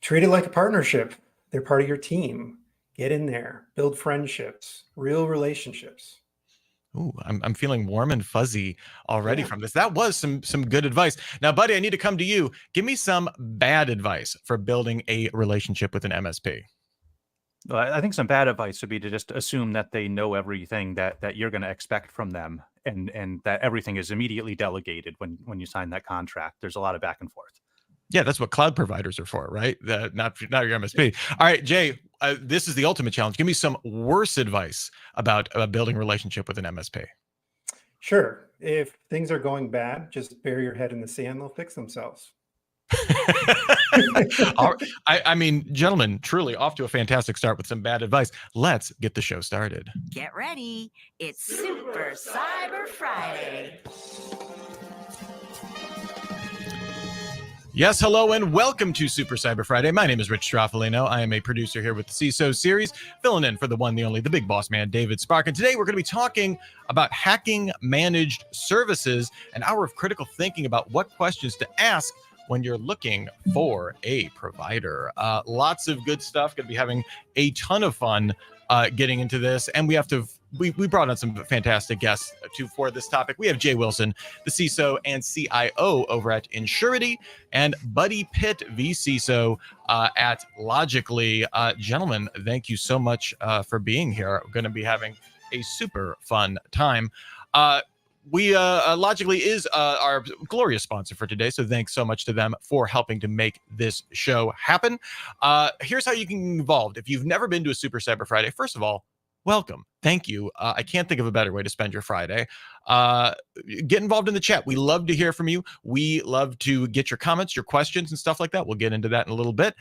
Treat it like a partnership. They're part of your team. Get in there, build friendships, real relationships. Ooh, I'm feeling warm and fuzzy already Yeah. from this. That was some good advice. Now, buddy, I need to come to you. Give me some bad advice for building a relationship with an MSP. I think some bad advice would be to just assume that they know everything that you're going to expect from them, and that everything is immediately delegated when you sign that contract. There's a lot of back and forth. Yeah, that's what cloud providers are for, right? Not your MSP. All right, Jay, this is the ultimate challenge. Give me some worse advice about building a relationship with an MSP. Sure. If things are going bad, just bury your head in the sand. They'll fix themselves. I mean, gentlemen, truly off to a fantastic start with some bad advice. Let's get the show started. Get ready. It's Super Cyber Friday. Yes, hello, and welcome to Super Cyber Friday. My name is Rich Straffolino. I am a producer here with the CISO series, filling in for the one, the only, the big boss man, David Spark. And today we're going to be talking about hacking managed services, an hour of critical thinking about what questions to ask when you're looking for a provider. Lots of good stuff. Going to be having a ton of fun getting into this, and we brought on some fantastic guests for this topic. We have Jay Wilson, the CISO and CIO over at Insurity, and Buddy Pitt, vCISO at Logically. Gentlemen, thank you so much for being here. We're going to be having a super fun time. Logically is our glorious sponsor for today, so thanks so much to them for helping to make this show happen. Here's how you can get involved. If you've never been to a Super Cyber Friday, first of all, welcome. Thank you. I can't think of a better way to spend your Friday. Get involved in the chat. We love to hear from you. We love to get your comments, your questions, and stuff like that. We'll get into that in a little bit.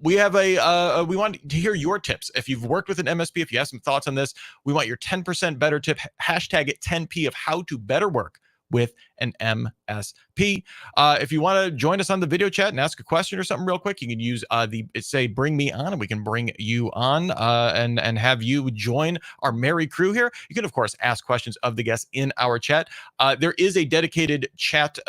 We want to hear your tips. If you've worked with an MSP, if you have some thoughts on this, we want your 10% better tip. Hashtag it 10P of how to better work with an MSP. If you want to join us on the video chat and ask a question or something real quick, you can use say bring me on, and we can bring you on and have you join our merry crew here. You can of course ask questions of the guests in our chat. There is a dedicated chat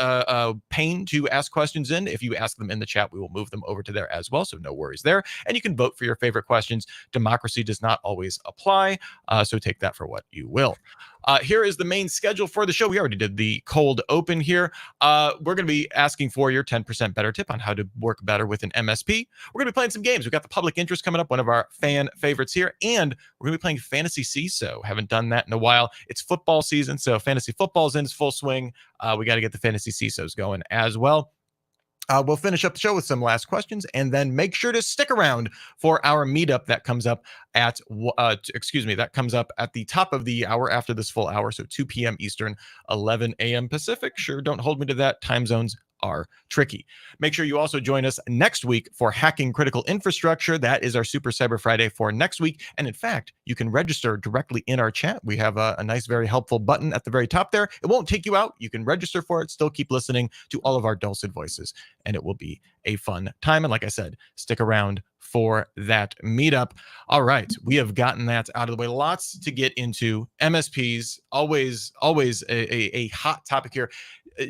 pane to ask questions in. If you ask them in the chat, we will move them over to there as well, so no worries there. And you can vote for your favorite questions. Democracy does not always apply, so take that for what you will. Here is the main schedule for the show. We already did the cold open here. We're going to be asking for your 10% better tip on how to work better with an MSP. We're going to be playing some games. We've got the public interest coming up, one of our fan favorites here, and we're going to be playing Fantasy CISO. Haven't done that in a while. It's football season, so fantasy football's in its full swing. We got to get the Fantasy CISOs going as well. We'll finish up the show with some last questions, and then make sure to stick around for our meetup that comes up at the top of the hour after this full hour, so 2 p.m. Eastern, 11 a.m. Pacific. Sure, don't hold me to that. Time zones are tricky. Make sure you also join us next week for Hacking Critical Infrastructure. That is our Super Cyber Friday for next week. And in fact, you can register directly in our chat. We have a nice, very helpful button at the very top there. It won't take you out. You can register for it, still keep listening to all of our dulcet voices, and it will be a fun time. And like I said, stick around for that meetup. All right, we have gotten that out of the way. Lots to get into. MSPs, always a hot topic here.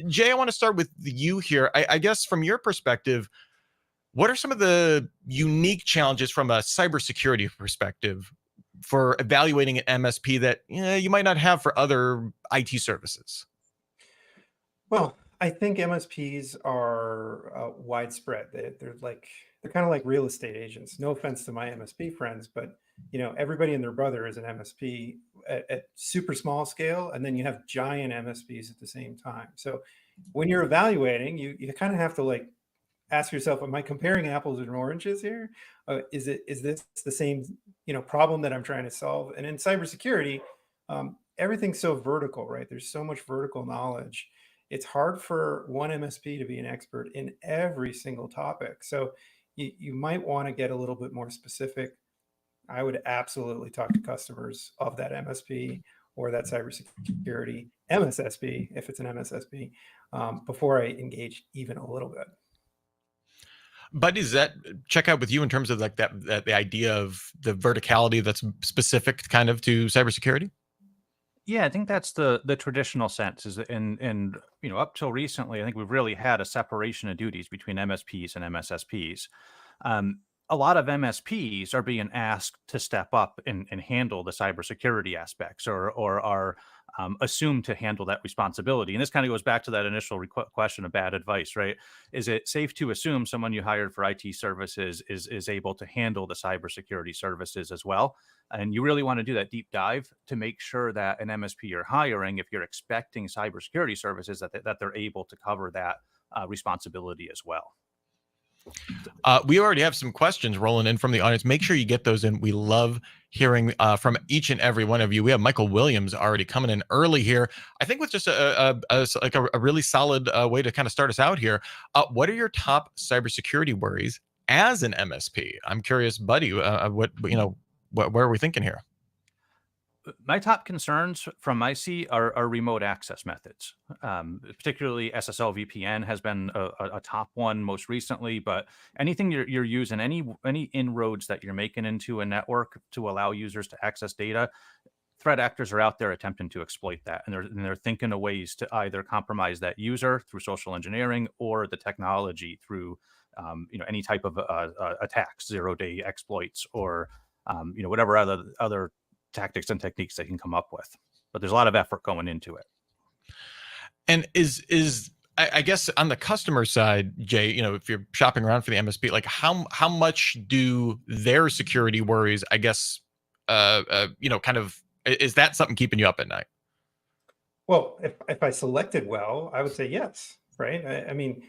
Jay, I want to start with you here. I guess from your perspective, what are some of the unique challenges from a cybersecurity perspective for evaluating an MSP that you might not have for other IT services? Well, I think MSPs are widespread. They're kind of like real estate agents. No offense to my MSP friends, but everybody and their brother is an MSP at super small scale, and then you have giant MSPs at the same time. So when you're evaluating, you kind of have to ask yourself, am I comparing apples and oranges here? Is this the same problem that I'm trying to solve? And in cybersecurity, everything's so vertical, right? There's so much vertical knowledge. It's hard for one MSP to be an expert in every single topic. So you might want to get a little bit more specific. I would absolutely talk to customers of that MSP or that cybersecurity MSSP, if it's an MSSP, before I engage even a little bit. But does that check out with you in terms of the idea of the verticality that's specific kind of to cybersecurity? Yeah, I think that's the traditional sense is that and up till recently, I think we've really had a separation of duties between MSPs and MSSPs. Um, a lot of MSPs are being asked to step up and handle the cybersecurity aspects, or are assumed to handle that responsibility. And this kind of goes back to that initial question of bad advice, right? Is it safe to assume someone you hired for IT services is able to handle the cybersecurity services as well? And you really want to do that deep dive to make sure that an MSP you're hiring, if you're expecting cybersecurity services, that they're able to cover that responsibility as well. We already have some questions rolling in from the audience. Make sure you get those in. We love hearing from each and every one of you. We have Michael Williams already coming in early here. I think with just a really solid way to kind of start us out here. What are your top cybersecurity worries as an MSP? I'm curious, Buddy. Where are we thinking here? My top concerns from my seat are remote access methods. Particularly SSL VPN has been a top one most recently, but anything you're using, any inroads that you're making into a network to allow users to access data, threat actors are out there attempting to exploit that, and they're thinking of ways to either compromise that user through social engineering or the technology through any type of attacks, 0-day exploits, or whatever other tactics and techniques they can come up with. But there's a lot of effort going into it. And I guess on the customer side, Jay, if you're shopping around for the MSP, like how much do their security worries, I guess, kind of, is that something keeping you up at night? Well, if I selected well, I would say yes, right? I mean,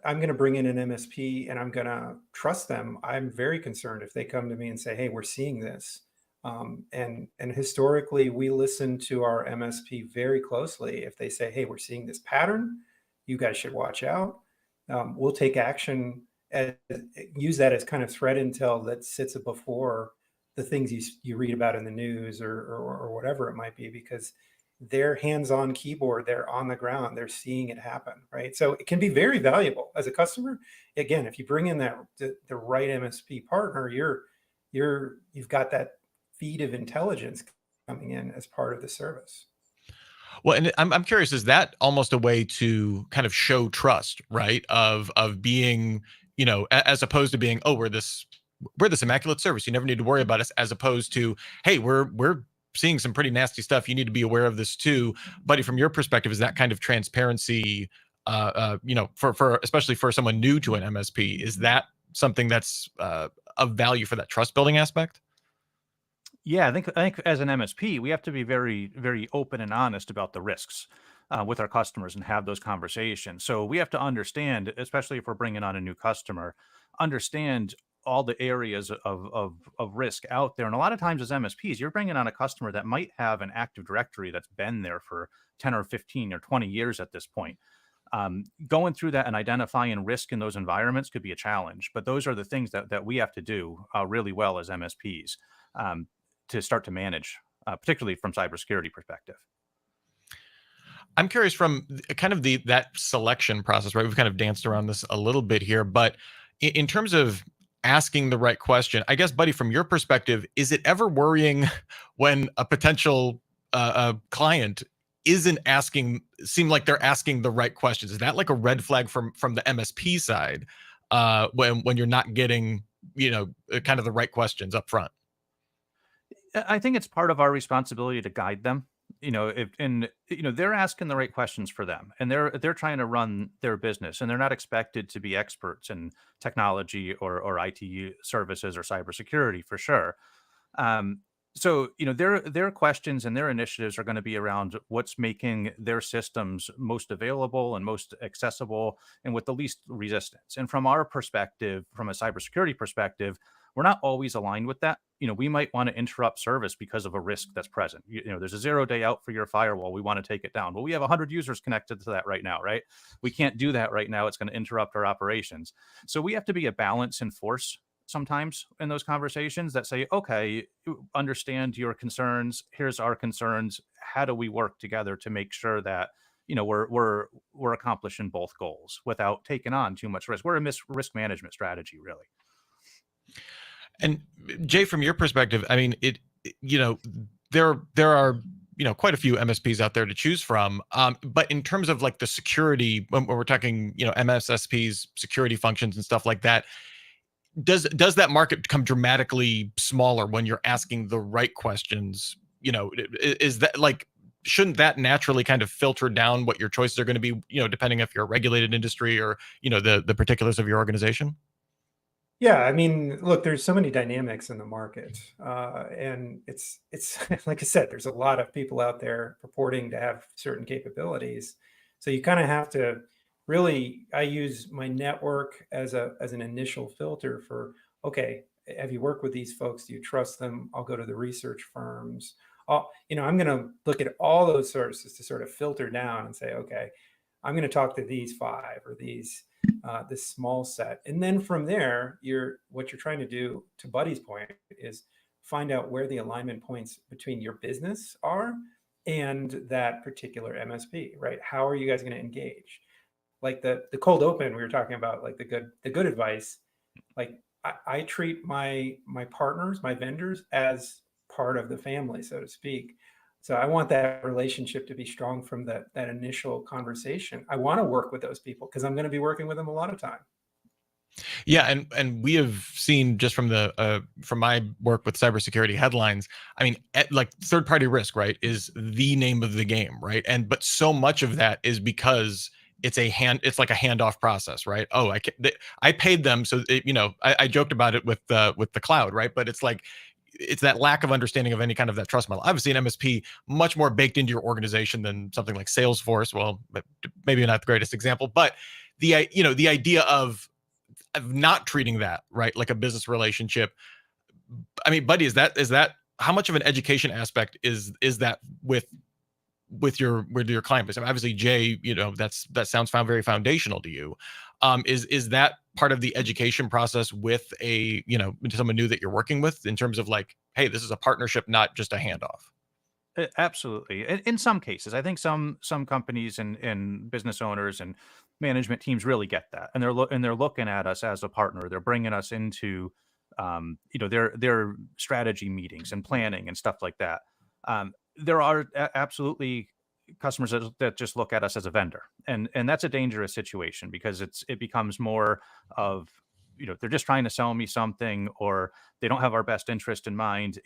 I'm going to bring in an MSP and I'm going to trust them. I'm very concerned if they come to me and say, "Hey, we're seeing this." And historically, we listen to our MSP very closely. If they say, "Hey, we're seeing this pattern, you guys should watch out," we'll take action and use that as kind of threat intel that sits before the things you read about in the news or whatever it might be, because they're hands-on keyboard, they're on the ground, they're seeing it happen, right? So it can be very valuable as a customer. Again, if you bring in the right MSP partner, you've got that feed of intelligence coming in as part of the service. Well, and I'm curious, is that almost a way to kind of show trust, right? Of being, as opposed to being, oh, we're this immaculate service, you never need to worry about us, as opposed to, hey, we're seeing some pretty nasty stuff, you need to be aware of this too. Buddy, from your perspective, is that kind of transparency, for especially for someone new to an MSP, is that something that's of value for that trust building aspect? Yeah, I think as an MSP, we have to be very, very open and honest about the risks with our customers and have those conversations. So we have to understand, especially if we're bringing on a new customer, understand all the areas of risk out there. And a lot of times as MSPs, you're bringing on a customer that might have an Active Directory that's been there for 10 or 15 or 20 years at this point. Going through that and identifying risk in those environments could be a challenge, but those are the things that we have to do really well as MSPs. To start to manage, particularly from cybersecurity perspective. I'm curious from kind of that selection process, right? We've kind of danced around this a little bit here, but in terms of asking the right question, I guess, Buddy, from your perspective, is it ever worrying when a potential client isn't seem like they're asking the right questions? Is that like a red flag from the MSP side when you're not getting, kind of the right questions up front? I think it's part of our responsibility to guide them. They're asking the right questions for them, and they're trying to run their business, and they're not expected to be experts in technology or IT services or cybersecurity for sure. Their questions and their initiatives are going to be around what's making their systems most available and most accessible and with the least resistance. And from our perspective, from a cybersecurity perspective, we're not always aligned with that. We might want to interrupt service because of a risk that's present. There's a 0-day out for your firewall. We want to take it down. Well, we have 100 users connected to that right now, right? We can't do that right now. It's going to interrupt our operations. So we have to be a balance and force sometimes in those conversations that say, okay, understand your concerns. Here's our concerns. How do we work together to make sure that we're accomplishing both goals without taking on too much risk? We're a risk management strategy, really. And Jay, from your perspective, I mean, there are, quite a few MSPs out there to choose from. But in terms of like the security, when we're talking, MSSPs, security functions and stuff like that, does that market become dramatically smaller when you're asking the right questions? Is that like, shouldn't that naturally kind of filter down what your choices are going to be, depending if you're a regulated industry or, the particulars of your organization? Yeah, I mean, look, there's so many dynamics in the market, and it's like I said, there's a lot of people out there purporting to have certain capabilities. So you kind of have to really. I use my network as an initial filter for, okay, have you worked with these folks? Do you trust them? I'll go to the research firms. I'm going to look at all those sources to sort of filter down and say, okay, I'm going to talk to these five or this small set. And then from there, what you're trying to do, to Buddy's point, is find out where the alignment points between your business are and that particular MSP, right? How are you guys going to engage? Like the cold open we were talking about, like the good advice. Like I treat my partners, my vendors, as part of the family, so to speak. So I want that relationship to be strong from that initial conversation. I want to work with those people because I'm going to be working with them a lot of time. Yeah, and we have seen just from the from my work with cybersecurity headlines. I mean, like third party risk, right, is the name of the game, right? But so much of that is because it's like a handoff process, right? Oh, I paid them, so I joked about it with the cloud, right? But it's like, it's that lack of understanding of any kind of that trust model. Obviously, an MSP much more baked into your organization than something like Salesforce. Well, maybe not the greatest example, but the idea of not treating that, right, like a business relationship. I mean, Buddy, is that how much of an education aspect is that with your client base? I mean, obviously, Jay, that sounds very foundational to you. Is that part of the education process with someone new that you're working with, in terms of like, hey, this is a partnership, not just a handoff? Absolutely. In some cases, I think some companies and business owners and management teams really get that, and they're looking at us as a partner. They're bringing us into, their strategy meetings and planning and stuff like that. There are absolutely customers that just look at us as a vendor, and that's a dangerous situation, because it becomes more of, they're just trying to sell me something, or they don't have our best interest in mind.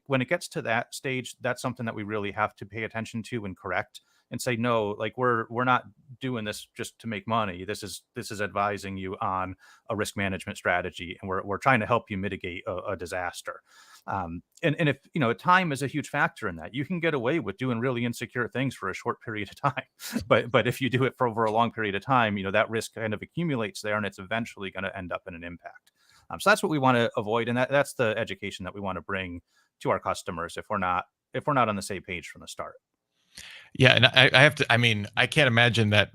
When it gets to that stage, that's something that we really have to pay attention to and correct, and say, no, like, we're not doing this just to make money. This is advising you on a risk management strategy, and we're trying to help you mitigate a disaster. And if time is a huge factor in that. You can get away with doing really insecure things for a short period of time, but if you do it for over a long period of time, that risk kind of accumulates there, and it's eventually going to end up in an impact. So that's what we want to avoid, and that's the education that we want to bring to our customers if we're not on the same page from the start. Yeah, and I have to. I mean, I can't imagine that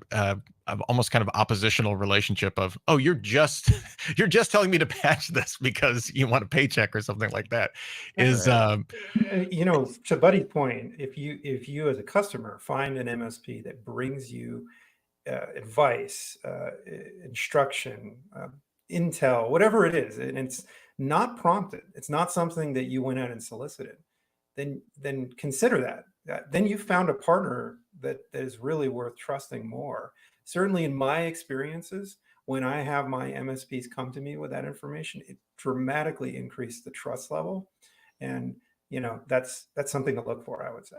almost kind of oppositional relationship of, oh, you're just you're just telling me to patch this because you want a paycheck or something like that. Is To Buddy's point, if you as a customer find an MSP that brings you advice, instruction, intel, whatever it is, and it's not prompted, it's not something that you went out and solicited, then consider that. Then you found a partner that is really worth trusting more. Certainly in my experiences, when I have my MSPs come to me with that information, it dramatically increased the trust level. And that's something to look for, I would say.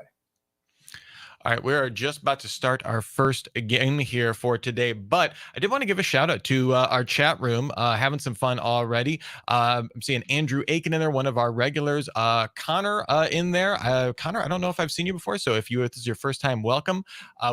All right, we are just about to start our first game here for today, but I did want to give a shout out to our chat room, having some fun already. I'm seeing Andrew Aiken in there, one of our regulars. Connor in there. Connor, I don't know if I've seen you before, so if this is your first time, welcome.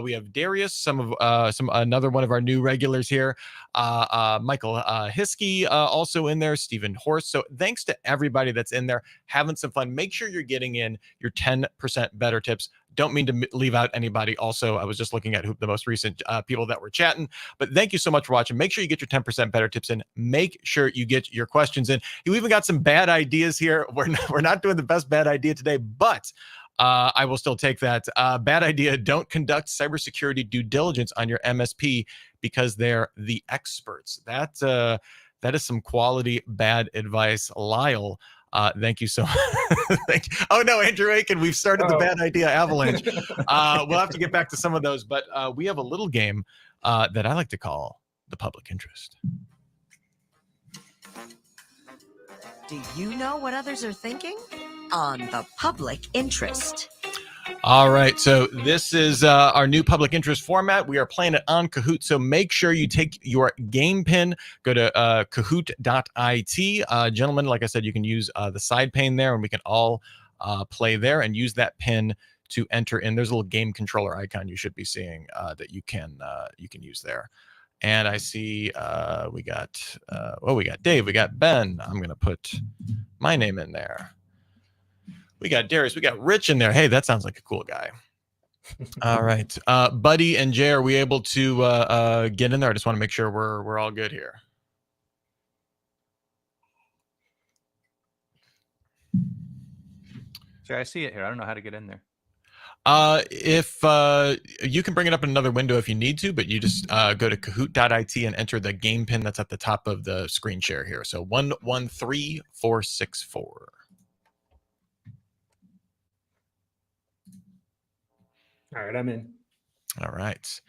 We have Darius, another one of our new regulars here. Michael Hiskey also in there. Stephen Horst. So thanks to everybody that's in there, having some fun. Make sure you're getting in your 10% better tips. Don't mean to leave out anybody. Also, I was just looking at the most recent people that were chatting. But thank you so much for watching. Make sure you get your 10% better tips in. Make sure you get your questions in. You even got some bad ideas here. We're not doing the best bad idea today, but I will still take that. Bad idea: don't conduct cybersecurity due diligence on your MSP because they're the experts. That is some quality bad advice. Lyle, Thank you so much. Oh no, Andrew Aiken, we've started the bad idea avalanche. We'll have to get back to some of those, but we have a little game that I like to call the public interest. Do you know what others are thinking? On the public interest. All right, so this is our new public interest format. We are playing it on Kahoot, so make sure you take your game pin, go to kahoot.it. Gentlemen, like I said, you can use the side pane there, and we can all play there and use that pin to enter in. There's a little game controller icon you should be seeing that you can use there. And I see we got Dave, we got Ben. I'm going to put my name in there. We got Darius, we got Rich in there. Hey, that sounds like a cool guy. All right. Buddy and Jay, are we able to get in there? I just want to make sure we're all good here. So I see it here. I don't know how to get in there. If you can bring it up in another window if you need to, but you just go to kahoot.it and enter the game pin that's at the top of the screen share here. So 113464. All right, I'm in. All right.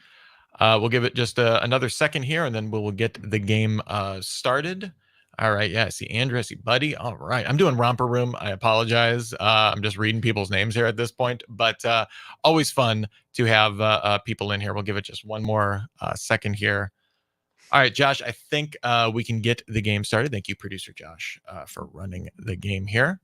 We'll give it just another second here, and then we'll get the game started. All right. Yeah, I see Andrew. I see Buddy. All right. I'm doing Romper Room. I apologize. I'm just reading people's names here at this point, but always fun to have people in here. We'll give it just one more second here. All right, Josh, I think we can get the game started. Thank you, producer Josh, for running the game here.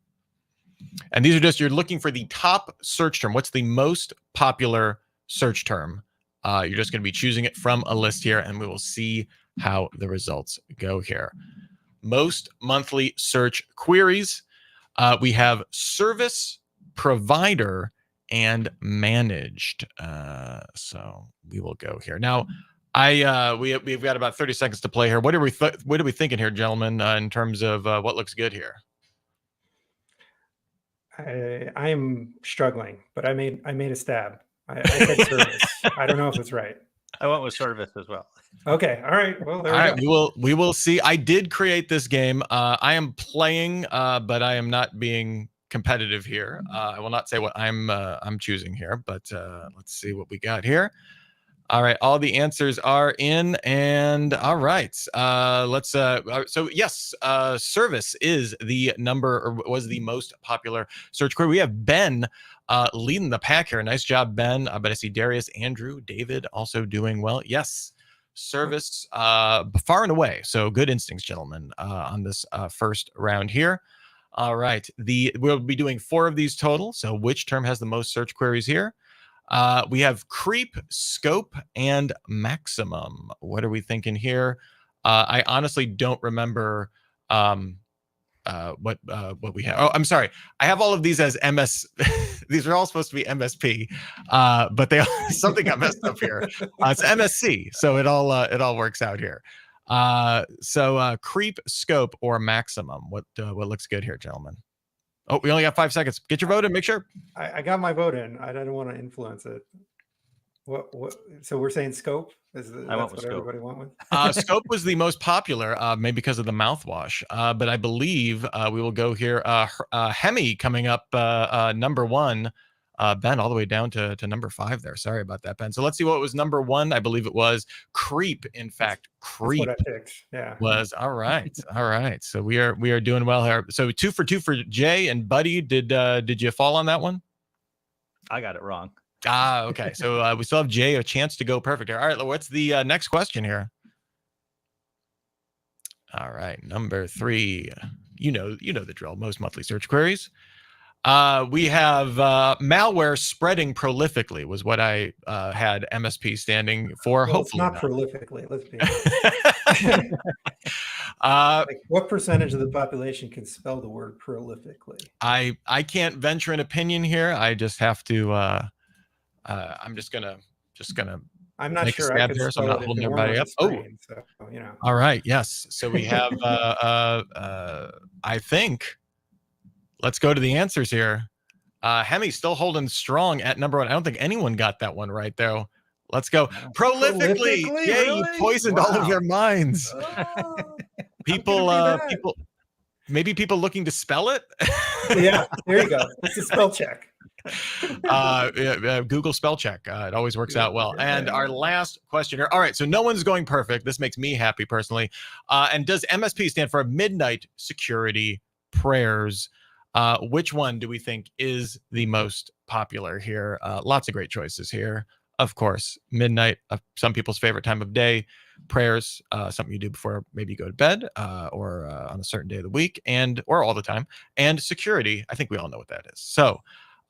And these are just, you're looking for the top search term. What's the most popular search term? You're just going to be choosing it from a list here, and we will see how the results go here. Most monthly search queries. We have service, provider, and managed. So we will go here. Now, we've got about 30 seconds to play here. What are we thinking here, gentlemen, in terms of what looks good here? I am struggling, but I made a stab. I said service. I don't know if it's right. I went with service as well. Okay. All right. Well, there we go. We will see. I did create this game. I am playing, but I am not being competitive here. I will not say what I'm choosing here, but let's see what we got here. All right, all the answers are in, and all right, let's. So yes, service is the number, or was the most popular search query. We have Ben leading the pack here. Nice job, Ben. But I see Darius, Andrew, David also doing well. Yes, service far and away. So good instincts, gentlemen, on this first round here. All right, we'll be doing 4 of these total. So which term has the most search queries here? We have creep, scope, and maximum. What are we thinking here? I honestly don't remember what we have. Oh, I'm sorry. I have all of these as MS. These are all supposed to be MSP, but they something got messed up here. It's MSC, so it all works out here. So creep, scope, or maximum. What looks good here, gentlemen? Oh, we only got 5 seconds. Get your vote in. Make sure. I got my vote in. I don't want to influence it. What? So we're saying scope? That's what everybody went with? Scope was the most popular, maybe because of the mouthwash. But I believe we will go here. Hemi coming up number 1. Ben, all the way down to number 5 there. Sorry about that, Ben. So let's see what was number 1. I believe it was creep. In fact, creep. That's what I picked. Yeah. Was all right. All right. So we are doing well here. So 2 for 2 for Jay and Buddy. Did you fall on that one? I got it wrong. Okay. So we still have Jay a chance to go perfect here. All right. What's the next question here? All right. Number 3. You know the drill. Most monthly search queries. We have malware spreading prolifically was what I had MSP standing for. Well, hopefully it's not prolifically. Let's be honest. Like what percentage of the population can spell the word prolifically? I can't venture an opinion here. I just have to. I'm just gonna. I'm not sure I could there, so I'm not holding everybody up. Screen, so, you know. All right. Yes. So we have. I think. Let's go to the answers here. Hemi's still holding strong at number 1. I don't think anyone got that one right, though. Let's go. Prolifically. Yay, really? You poisoned all of their minds. Oh, people maybe people looking to spell it. Yeah, there you go. It's a spell check. Google spell check. It always works out well. And Yeah. our last question here. All right, so no one's going perfect. This makes me happy personally. And does MSP stand for Midnight Security Prayers? Which one do we think is the most popular here? Lots of great choices here. Of course, midnight, some people's favorite time of day. Prayers, something you do before maybe you go to bed, or on a certain day of the week, or all the time. And security, I think we all know what that is. So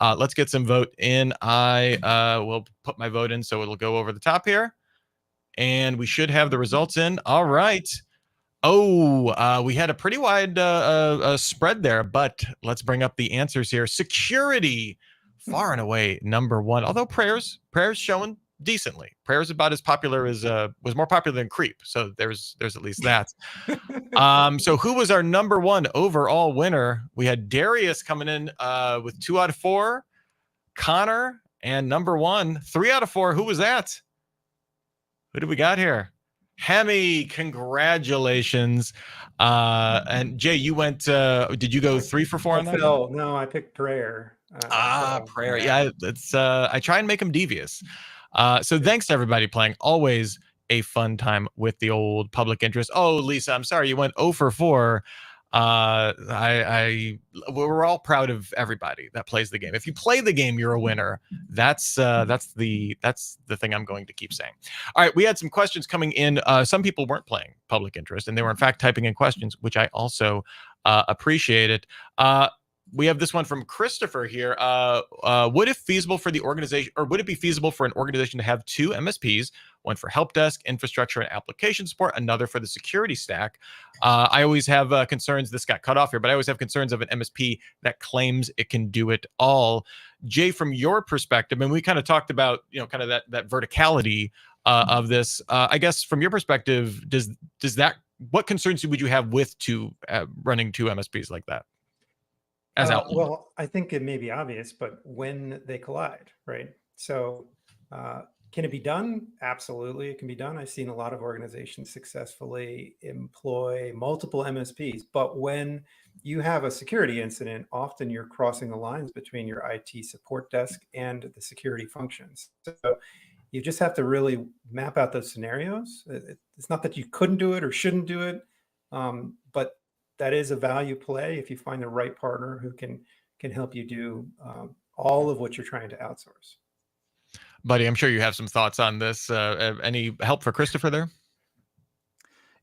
let's get some vote in. I will put my vote in so it'll go over the top here. And we should have the results in. All right. Oh, we had a pretty wide spread there, but let's bring up the answers here. Security, far and away number one. Although prayers showing decently. Prayers about as popular as was more popular than creep. So there's at least that. So who was our number one overall winner? We had Darius coming in with 2 out of 4. Connor and number 1, 3 out of 4. Who was that? Who did we got here? Hemi, congratulations. And Jay, you went, did you go 3 for 4 on that? Phil, no, I picked prayer. Prayer. Yeah, it's I try and make them devious. So thanks to everybody playing. Always a fun time with the old public interest. Oh, Lisa, I'm sorry you went 0 for 4. We're all proud of everybody that plays the game. If you play the game, you're a winner. That's the thing I'm going to keep saying. All right, we had some questions coming in. Some people weren't playing public interest, and they were in fact typing in questions, which I also appreciated. We have this one from Christopher here. Would it feasible for the organization, or would it be feasible for an organization to have 2 MSPs, one for help desk, infrastructure, and application support, another for the security stack? I always have concerns. This got cut off here, but I always have concerns of an MSP that claims it can do it all. Jay, from your perspective, and we kind of talked about, kind of that verticality of this. I guess from your perspective, does that, what concerns would you have with running 2 MSPs like that? Well, I think it may be obvious, but when they collide, right? So can it be done? Absolutely, it can be done. I've seen a lot of organizations successfully employ multiple MSPs, but when you have a security incident, often you're crossing the lines between your IT support desk and the security functions. So you just have to really map out those scenarios. It's not that you couldn't do it or shouldn't do it, but that is a value play if you find the right partner who can help you do all of what you're trying to outsource. Buddy, I'm sure you have some thoughts on this. Any help for Christopher there?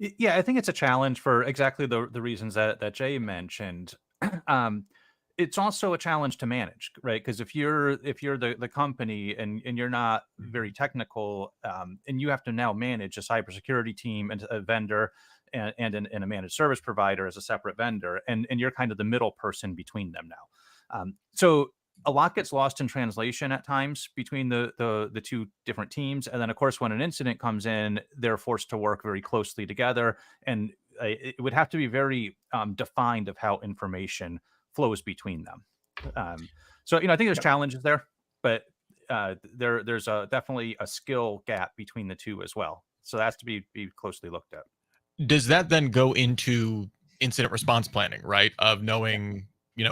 Yeah, I think it's a challenge for exactly the reasons that Jay mentioned. It's also a challenge to manage, right? Because if you're the company and you're not very technical, and you have to now manage a cybersecurity team and a vendor and a managed service provider as a separate vendor, and you're kind of the middle person between them now. So a lot gets lost in translation at times between the 2 different teams. And then, of course, when an incident comes in, they're forced to work very closely together. And it would have to be very defined of how information flows between them. So, I think there's challenges there, but there's definitely a skill gap between the 2 as well. So that has to be closely looked at. Does that then go into incident response planning, right? Of knowing,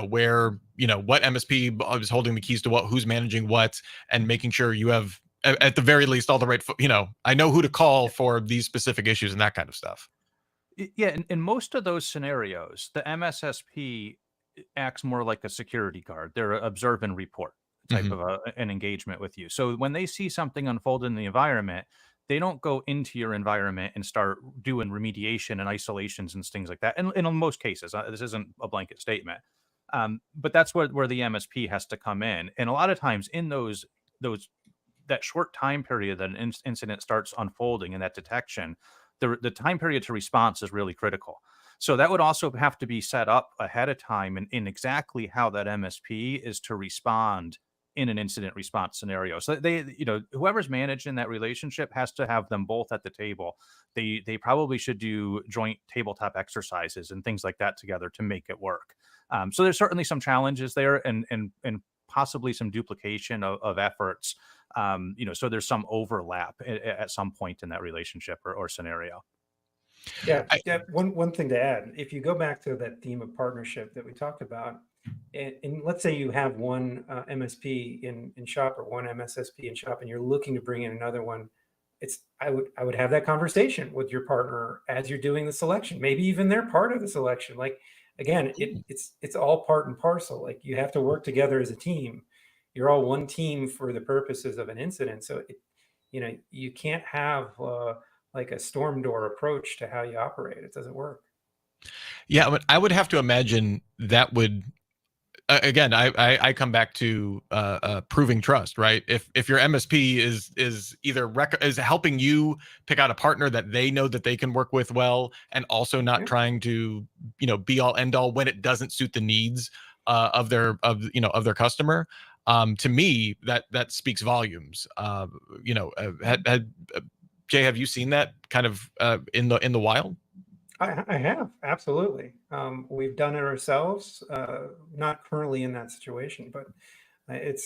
where, what MSP is holding the keys to what, who's managing what, and making sure you have, at the very least, all the right, I know who to call for these specific issues and that kind of stuff. Yeah, in most of those scenarios, the MSSP acts more like a security guard. They're an observe and report type of an engagement with you. So when they see something unfold in the environment, they don't go into your environment and start doing remediation and isolations and things like that. And in most cases, this isn't a blanket statement, but that's where the MSP has to come in. And a lot of times in that short time period that an incident starts unfolding and that detection, the time period to response is really critical. So that would also have to be set up ahead of time in exactly how that MSP is to respond in an incident response scenario. So they, whoever's managing that relationship has to have them both at the table. They probably should do joint tabletop exercises and things like that together to make it work. So there's certainly some challenges there and possibly some duplication of efforts. So there's some overlap at some point in that relationship or scenario. Yeah, I, yeah. One thing to add, if you go back to that theme of partnership that we talked about, and let's say you have one MSP in shop or one MSSP in shop, and you're looking to bring in another one, I would have that conversation with your partner as you're doing the selection. Maybe even they're part of the selection. Like again, it's all part and parcel. Like you have to work together as a team. You're all one team for the purposes of an incident. So you can't have like a storm door approach to how you operate. It doesn't work. yeah, but I would have to imagine that would again, I come back to proving trust, right? If your MSP is either is helping you pick out a partner that they know that they can work with well, and also not Yeah. trying to be all end all when it doesn't suit the needs of their customer. To me, that speaks volumes. Jay, have you seen that kind of in the wild? I have, absolutely. We've done it ourselves, not currently in that situation, but it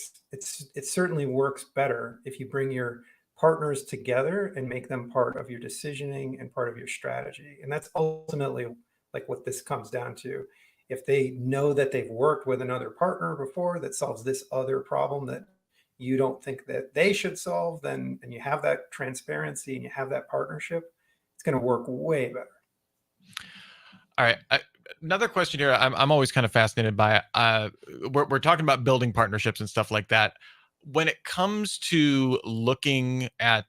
certainly works better if you bring your partners together and make them part of your decisioning and part of your strategy. And that's ultimately like what this comes down to. If they know that they've worked with another partner before that solves this other problem that you don't think that they should solve, then and you have that transparency and you have that partnership, it's going to work way better. All right. Another question here. I'm always kind of fascinated by. We're talking about building partnerships and stuff like that. When it comes to looking at,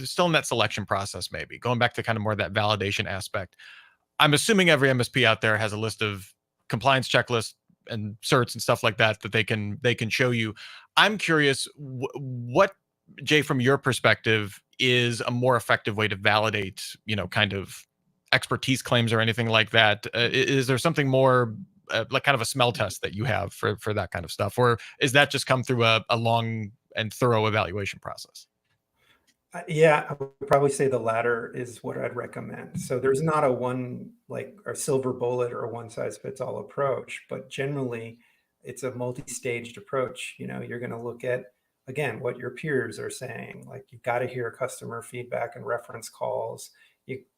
still in that selection process, maybe going back to kind of more that validation aspect. I'm assuming every MSP out there has a list of compliance checklists and certs and stuff like that that they can show you. I'm curious, what, Jay, from your perspective, is a more effective way to validate, kind of expertise claims or anything like that? Is there something more like kind of a smell test that you have for that kind of stuff, or is that just come through a long and thorough evaluation process? Yeah, I would probably say the latter is what I'd recommend. So there's not a one like a silver bullet or a one size fits all approach, but generally it's a multi-staged approach. You're going to look at again what your peers are saying. Like you've got to hear customer feedback and reference calls.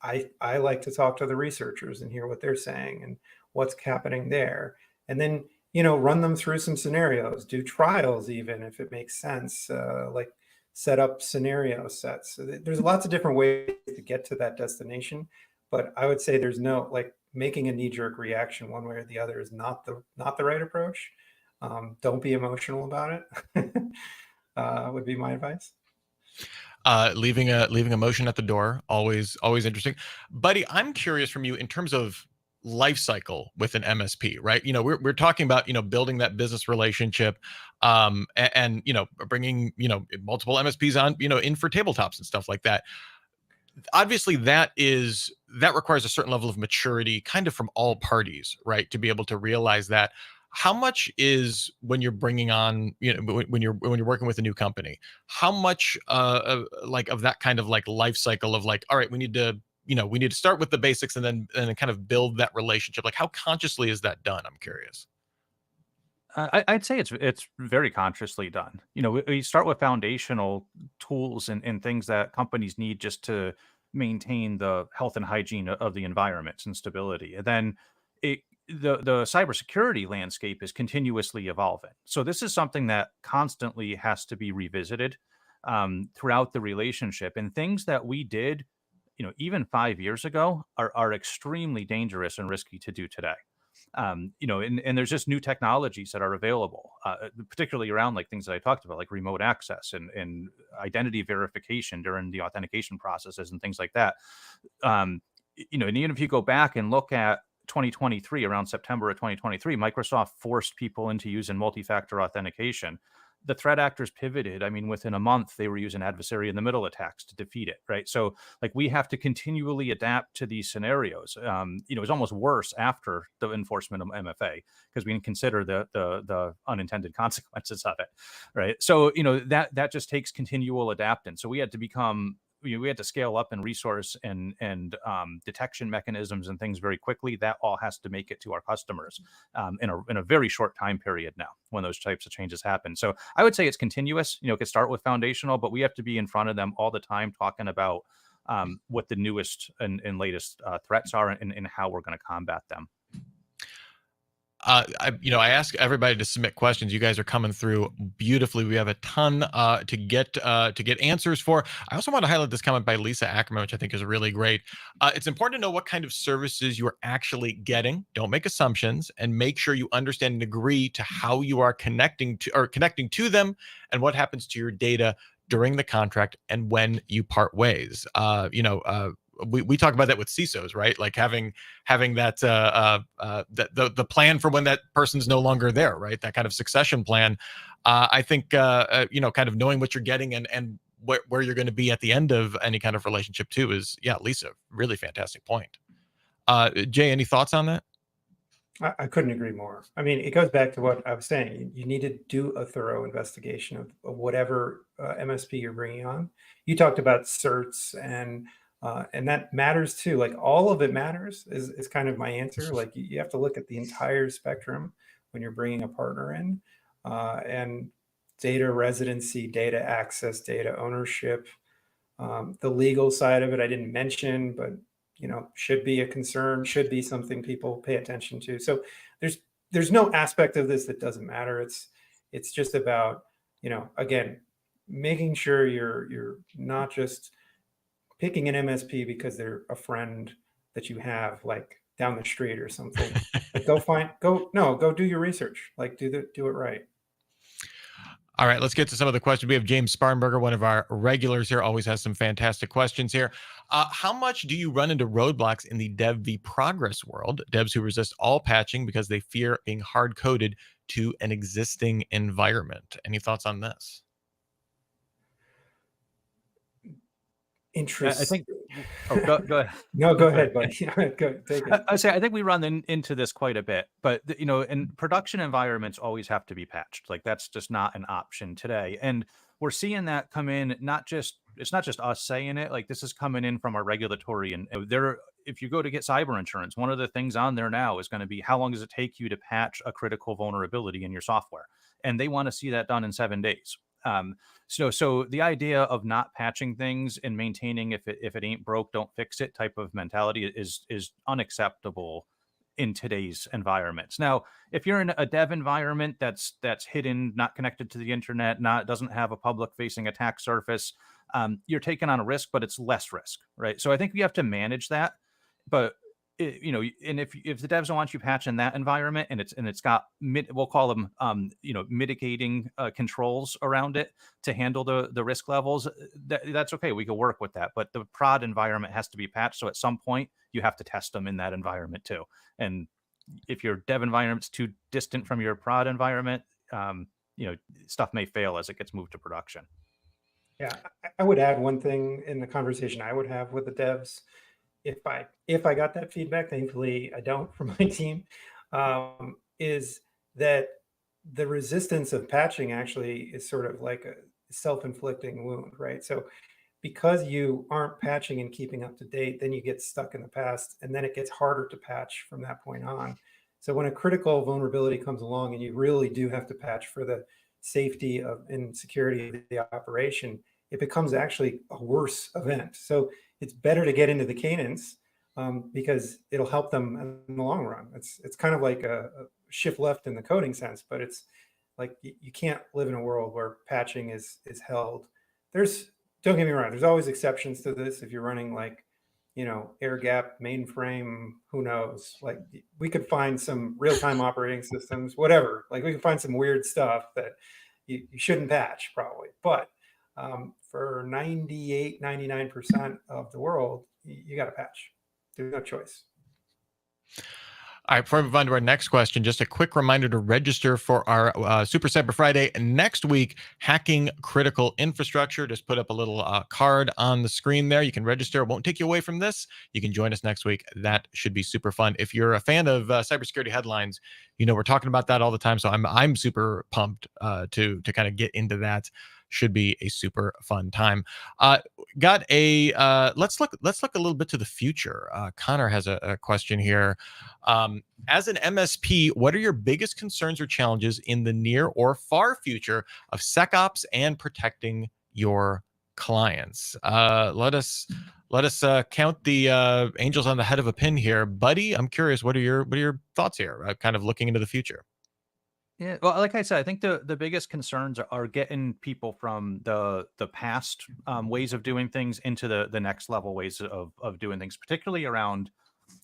I like to talk to the researchers and hear what they're saying and what's happening there. And then, run them through some scenarios, do trials even if it makes sense. Like set up scenario sets. So there's lots of different ways to get to that destination, but I would say there's no like making a knee-jerk reaction one way or the other is not the right approach. Don't be emotional about it. Would be my advice. Leaving emotion at the door, always interesting. Buddy, I'm curious from you in terms of life cycle with an MSP, right? We're talking about building that business relationship, and bringing multiple MSPs on in for tabletops and stuff like that. Obviously, that requires a certain level of maturity, kind of from all parties, right, to be able to realize that. How much is, when you're bringing on, when you're working with a new company, how much like of that kind of like life cycle of like, all right, we need to start with the basics and then kind of build that relationship. Like, how consciously is that done? I'm curious. I'd say it's very consciously done. We start with foundational tools and things that companies need just to maintain the health and hygiene of the environments and stability. And then the cybersecurity landscape is continuously evolving. So this is something that constantly has to be revisited throughout the relationship. And things that we did, even 5 years ago, are extremely dangerous and risky to do today. And there's just new technologies that are available, particularly around like things that I talked about, like remote access and identity verification during the authentication processes and things like that. And even if you go back and look at 2023, around September of 2023, Microsoft forced people into using multi-factor authentication. The threat actors pivoted. I mean, within a month, they were using adversary in the middle attacks to defeat it, right? So, like, we have to continually adapt to these scenarios. It's almost worse after the enforcement of MFA because we can consider the unintended consequences of it, right? So, that just takes continual adaptation. So we had to become we had to scale up and resource and detection mechanisms and things very quickly. That all has to make it to our customers in a very short time period now when those types of changes happen. So I would say it's continuous. It could start with foundational, but we have to be in front of them all the time talking about what the newest and latest threats are, and how we're going to combat them. I ask everybody to submit questions. You guys are coming through beautifully. We have a ton to get answers for. I also want to highlight this comment by Lisa Ackerman, which I think is really great. It's important to know what kind of services you are actually getting. Don't make assumptions, and make sure you understand and agree to how you are connecting to them, and what happens to your data during the contract and when you part ways. We talk about that with CISOs, right? Like having that the plan for when that person's no longer there, right? That kind of succession plan. I think kind of knowing what you're getting and where you're going to be at the end of any kind of relationship too is, yeah, Lisa, really fantastic point. Jay, any thoughts on that? I couldn't agree more. I mean, it goes back to what I was saying. You need to do a thorough investigation of whatever MSP you're bringing on. You talked about certs and that matters too. Like all of it matters is kind of my answer. Like you have to look at the entire spectrum when you're bringing a partner in, and data residency, data access, data ownership, the legal side of it I didn't mention, but should be a concern, should be something people pay attention to. So there's no aspect of this that doesn't matter. It's just about, again, making sure you're not just picking an MSP because they're a friend that you have like down the street or something. Like go do your research. Like do it right. All right, let's get to some of the questions. We have James Sparnberger, one of our regulars here, always has some fantastic questions here. How much do you run into roadblocks in the dev v progress world? Devs who resist all patching because they fear being hard-coded to an existing environment. Any thoughts on this? I think. Oh, go ahead. No, go ahead, buddy. Go take it. I think we run into this quite a bit, but in production environments always have to be patched. Like that's just not an option today, and we're seeing that come in. It's not just us saying it. Like this is coming in from our regulatory, and if you go to get cyber insurance, one of the things on there now is going to be how long does it take you to patch a critical vulnerability in your software, and they want to see that done in 7 days. So the idea of not patching things and maintaining if it ain't broke, don't fix it type of mentality is unacceptable in today's environments. Now, if you're in a dev environment that's hidden, not connected to the internet, doesn't have a public facing attack surface, you're taking on a risk, but it's less risk, right? So I think we have to manage that. But and if the devs don't want you patching that environment and it's got we'll call them mitigating controls around it to handle the risk levels, that's okay. We can work with that, but the prod environment has to be patched. So at some point you have to test them in that environment too. And if your dev environment's too distant from your prod environment, stuff may fail as it gets moved to production. Yeah, I would add one thing in the conversation I would have with the devs. If I got that feedback, thankfully I don't from my team, is that the resistance of patching actually is sort of like a self-inflicting wound, right? So because you aren't patching and keeping up to date, then you get stuck in the past, and then it gets harder to patch from that point on. So when a critical vulnerability comes along and you really do have to patch for the safety and security of the operation, it becomes actually a worse event. So it's better to get into the cadence because it'll help them in the long run. It's kind of like a shift left in the coding sense, but it's like you can't live in a world where patching is held. Don't get me wrong, there's always exceptions to this. If you're running like, air gap, mainframe, who knows? Like we could find some real-time operating systems, whatever. Like we could find some weird stuff that you shouldn't patch probably, but for 98, 99% of the world, you got to patch. There's no choice. All right, before we move on to our next question, just a quick reminder to register for our Super Cyber Friday next week, Hacking Critical Infrastructure. Just put up a little card on the screen there. You can register. It won't take you away from this. You can join us next week. That should be super fun. If you're a fan of cybersecurity headlines, we're talking about that all the time. So I'm super pumped to kind of get into that. Should be a super fun time. Got a let's look a little bit to the future. Connor has a question here. As an MSP, what are your biggest concerns or challenges in the near or far future of SecOps and protecting your clients? Let us let us count the angels on the head of a pin here. Buddy, I'm curious, what are your thoughts here? Kind of looking into the future. Yeah, well, like I said, I think the biggest concerns are getting people from the past ways of doing things into the next level ways of doing things, particularly around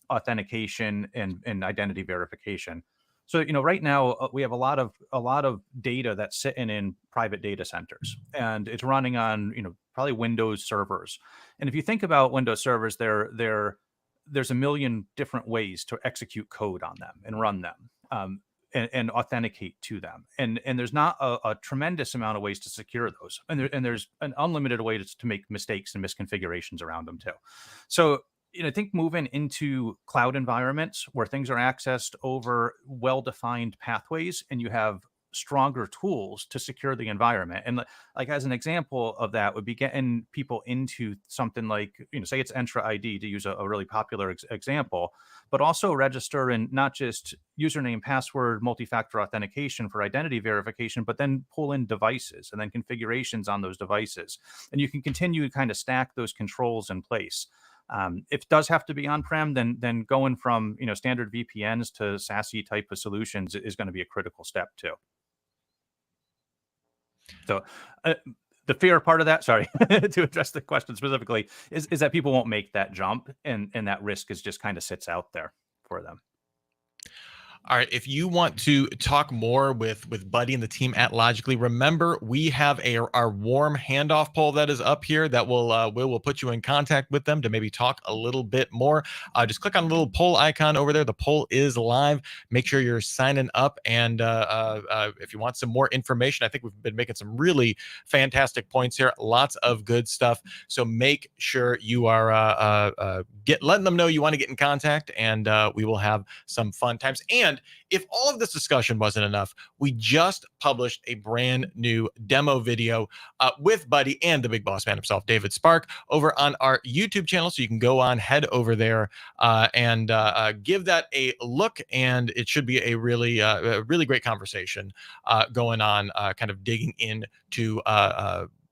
authentication and identity verification. So, right now we have a lot of data that's sitting in private data centers, and it's running on probably Windows servers. And if you think about Windows servers, there's a million different ways to execute code on them and run them. And authenticate to them, and there's not a tremendous amount of ways to secure those, and there's an unlimited way to make mistakes and misconfigurations around them too. So I think moving into cloud environments where things are accessed over well-defined pathways, and you have stronger tools to secure the environment. And like as an example of that would be getting people into something like, say it's Entra ID, to use a really popular example, but also register in not just username, password, multi-factor authentication for identity verification, but then pull in devices and then configurations on those devices. And you can continue to kind of stack those controls in place. If it does have to be on-prem, then going from standard VPNs to SASE type of solutions is going to be a critical step too. So the fear part of that, sorry, to address the question specifically, is that people won't make that jump, and that risk is just kind of sits out there for them. All right. If you want to talk more with Buddy and the team at Logically, remember we have our warm handoff poll that is up here that will put you in contact with them to maybe talk a little bit more. Just click on the little poll icon over there. The poll is live. Make sure you're signing up. And if you want some more information, I think we've been making some really fantastic points here. Lots of good stuff. So make sure you are letting them know you want to get in contact, and we will have some fun times. And if all of this discussion wasn't enough, we just published a brand new demo video with Buddy and the big boss man himself, David Spark, over on our YouTube channel. So you can go on, head over there and give that a look. And it should be a really great conversation going on, kind of digging into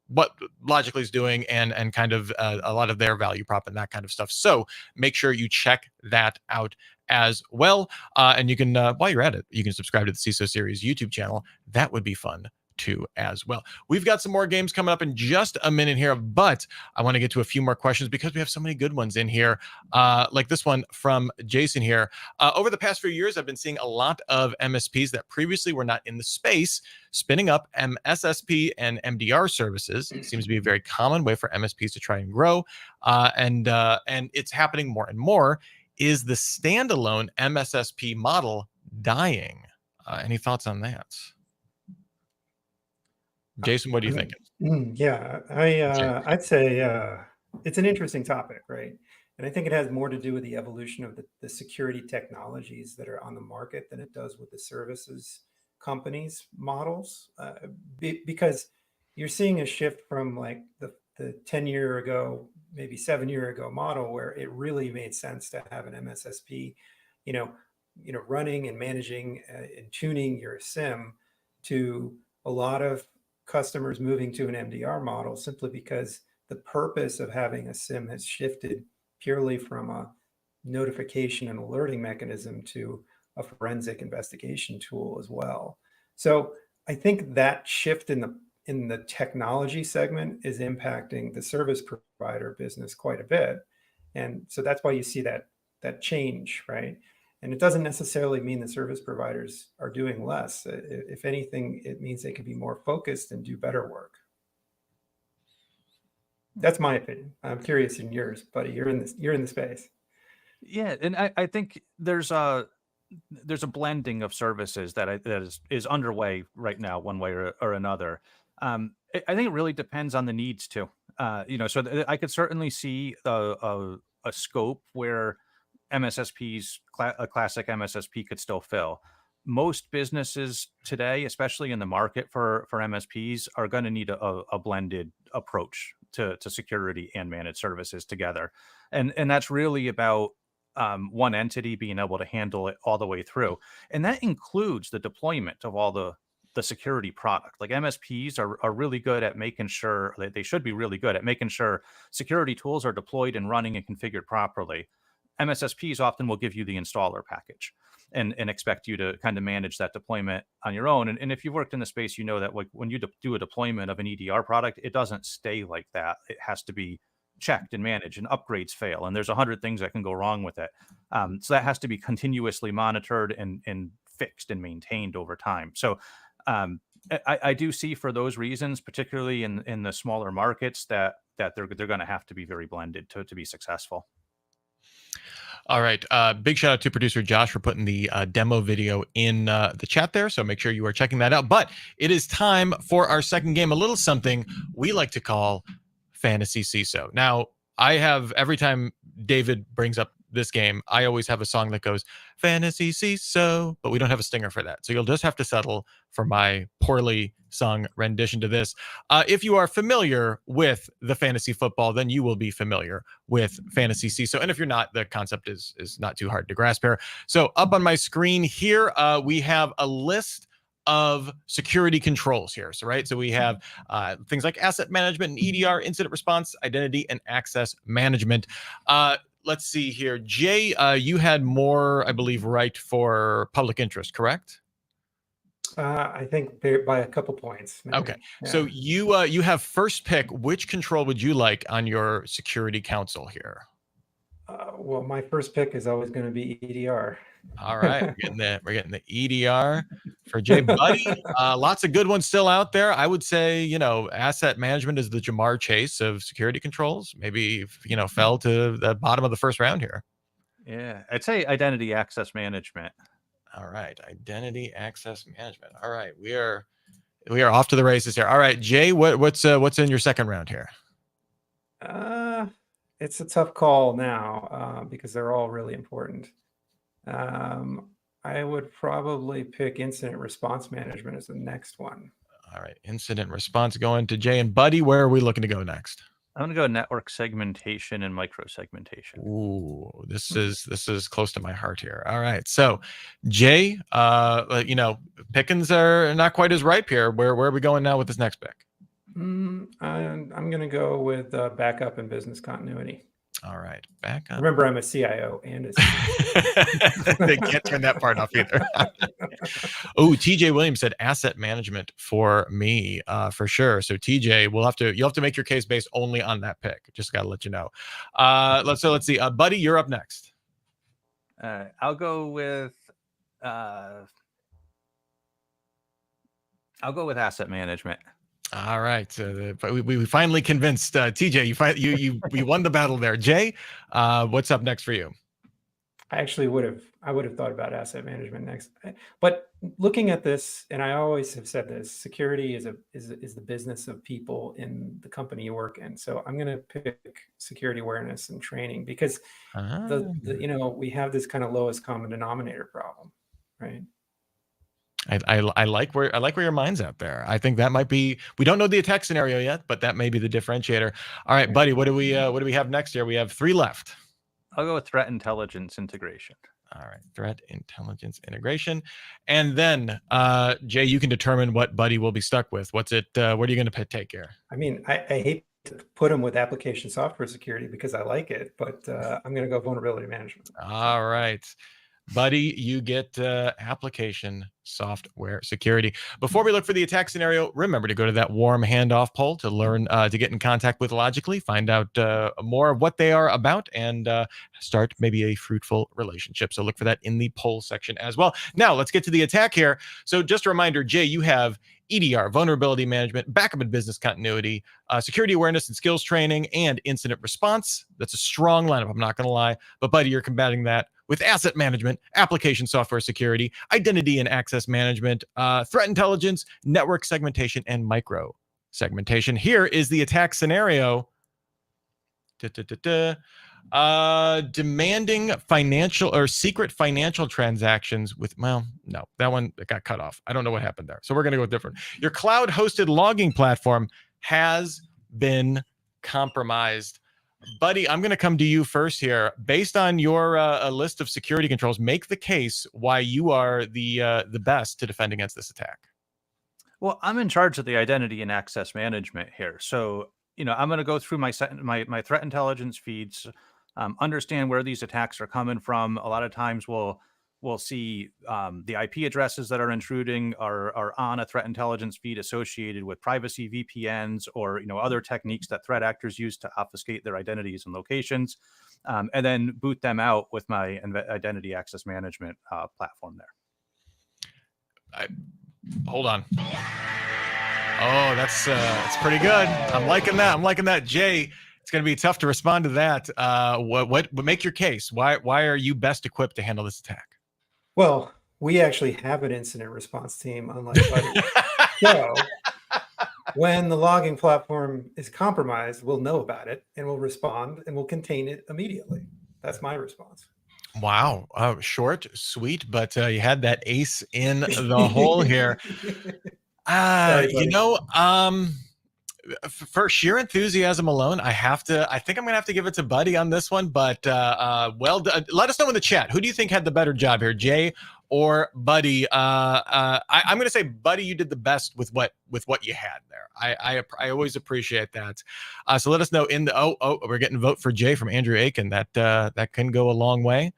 what Logically is doing and kind of a lot of their value prop and that kind of stuff. So make sure you check that out as well. And you can, while you're at it, you can subscribe to the CISO Series YouTube channel. That would be fun too as well. We've got some more games coming up in just a minute here, but I want to get to a few more questions because we have so many good ones in here, like this one from Jason here. Over the past few years, I've been seeing a lot of MSPs that previously were not in the space spinning up MSSP and MDR services. It seems to be a very common way for MSPs to try and grow, and it's happening more and more. Is the standalone MSSP model dying? Any thoughts on that? Jason, what are you thinking? Yeah, I'd say it's an interesting topic, right? And I think it has more to do with the evolution of the security technologies that are on the market than it does with the services companies models, because you're seeing a shift from like the 10-year ago, maybe 7-year ago model where it really made sense to have an MSSP, running and managing and tuning your SIM, to a lot of customers moving to an MDR model simply because the purpose of having a SIM has shifted purely from a notification and alerting mechanism to a forensic investigation tool as well. So I think that shift in the technology segment is impacting the service provider business quite a bit. And so that's why you see that change, right? And it doesn't necessarily mean the service providers are doing less. If anything, it means they can be more focused and do better work. That's my opinion. I'm curious in yours, buddy. You're in the space. Yeah, and I think there's a blending of services that is underway right now, one way or another. I think it really depends on the needs too. I could certainly see a scope where MSSPs, a classic MSSP could still fill. Most businesses today, especially in the market for MSPs, are going to need a blended approach to security and managed services together. And that's really about one entity being able to handle it all the way through. And that includes the deployment of all the the security product. Like MSPs are really good at making sure that they should be really good at making sure security tools are deployed and running and configured properly. MSSPs often will give you the installer package and expect you to kind of manage that deployment on your own. And if you've worked in the space, you know that like when you do a deployment of an EDR product, it doesn't stay like that. It has to be checked and managed, and upgrades fail. And there's 100 things that can go wrong with it. So that has to be continuously monitored and fixed and maintained over time. So I do see, for those reasons, particularly in the smaller markets, that they're going to have to be very blended to be successful. All right. Big shout out to producer Josh for putting the demo video in the chat there. So make sure you are checking that out. But it is time for our second game, a little something we like to call Fantasy CISO. Now, I have, every time David brings up this game, I always have a song that goes Fantasy CISO, but we don't have a stinger for that. So you'll just have to settle for my poorly sung rendition to this. If you are familiar with the fantasy football, then you will be familiar with Fantasy CISO. And if you're not, the concept is not too hard to grasp here. So up on my screen here, we have a list of security controls here. So, right. So we have things like asset management and EDR, incident response, identity, and access management. Let's see here. Jay, you had more, I believe, right for public interest, correct? I think by a couple points. Maybe. Okay. Yeah. So you have first pick. Which control would you like on your security council here? Well, my first pick is always going to be EDR. All right, we're getting the EDR for Jay. Buddy, lots of good ones still out there. I would say, asset management is the Jamar Chase of security controls. Maybe, fell to the bottom of the first round here. Yeah, I'd say identity access management. All right, identity access management. All right, we are off to the races here. All right, Jay, what's in your second round here? It's a tough call now because they're all really important. I would probably pick incident response management as the next one. All right, incident response going to Jay. And Buddy, where are we looking to go next? I'm going to go network segmentation and micro segmentation. Ooh, this is close to my heart here. All right, so Jay, pickings are not quite as ripe here. Where are we going now with this next pick? I'm going to go with backup and business continuity. All right, backup. Remember, I'm a CIO and a They can't turn that part off either. Oh, TJ Williams said asset management for me, for sure. So TJ, you'll have to make your case based only on that pick. Just got to let you know. Let's see. Buddy, you're up next. I'll go with asset management. All right, we finally convinced TJ. You won the battle there. Jay, what's up next for you? I actually would have thought about asset management next, but looking at this, and I always have said this: security is the business of people in the company you work in. So I'm going to pick security awareness and training because we have this kind of lowest common denominator problem, right? I like where your mind's at there. I think that might be. We don't know the attack scenario yet, but that may be the differentiator. All right, Buddy, what do we have next here? We have 3 left. I'll go with threat intelligence integration. All right, threat intelligence integration, and then Jay, you can determine what Buddy will be stuck with. What's it? What are you going to take here? I mean, I hate to put him with application software security because I like it, but I'm going to go vulnerability management. All right. Buddy, you get application software security. Before we look for the attack scenario, remember to go to that warm handoff poll to learn to get in contact with Logically, find out more of what they are about, and start maybe a fruitful relationship. So look for that in the poll section as well. Now, let's get to the attack here. So just a reminder, Jay, you have EDR, vulnerability management, backup and business continuity, security awareness and skills training, and incident response. That's a strong lineup, I'm not going to lie. But Buddy, you're combating that with asset management, application software security, identity and access management, threat intelligence, network segmentation, and micro segmentation. Here is the attack scenario. Demanding financial or secret financial transactions with, no, that one got cut off. I don't know what happened there. So we're going to go different. Your cloud hosted logging platform has been compromised. Buddy, I'm going to come to you first here. Based on your list of security controls, make the case why you are the best to defend against this attack. Well, I'm in charge of the identity and access management here. So, I'm going to go through my threat intelligence feeds, understand where these attacks are coming from. A lot of times we'll see the IP addresses that are intruding are on a threat intelligence feed associated with privacy VPNs or other techniques that threat actors use to obfuscate their identities and locations, and then boot them out with my identity access management platform there. Hold on. Oh, that's pretty good. I'm liking that. I'm liking that, Jay. It's going to be tough to respond to that. What make your case? Why are you best equipped to handle this attack? Well, we actually have an incident response team, unlike Buddy. So when the logging platform is compromised, we'll know about it and we'll respond and we'll contain it immediately. That's my response. Wow, short, sweet, but you had that ace in the hole here. Sorry, You buddy. know, for sheer enthusiasm alone, I think I'm gonna have to give it to Buddy on this one. But well done. Let us know in the chat. Who do you think had the better job here, Jay or Buddy? I'm gonna say Buddy, you did the best with what you had there. I always appreciate that. So let us know in the we're getting a vote for Jay from Andrew Aiken. That can go a long way.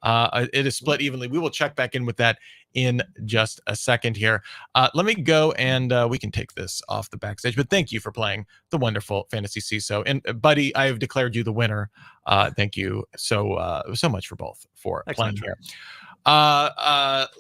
It is split evenly. We will check back in with that in just a second here. Let me go and we can take this off the backstage. But thank you for playing the wonderful Fantasy CISO. And Buddy, I have declared you the winner. Thank you so much for both for Excellent. playing here.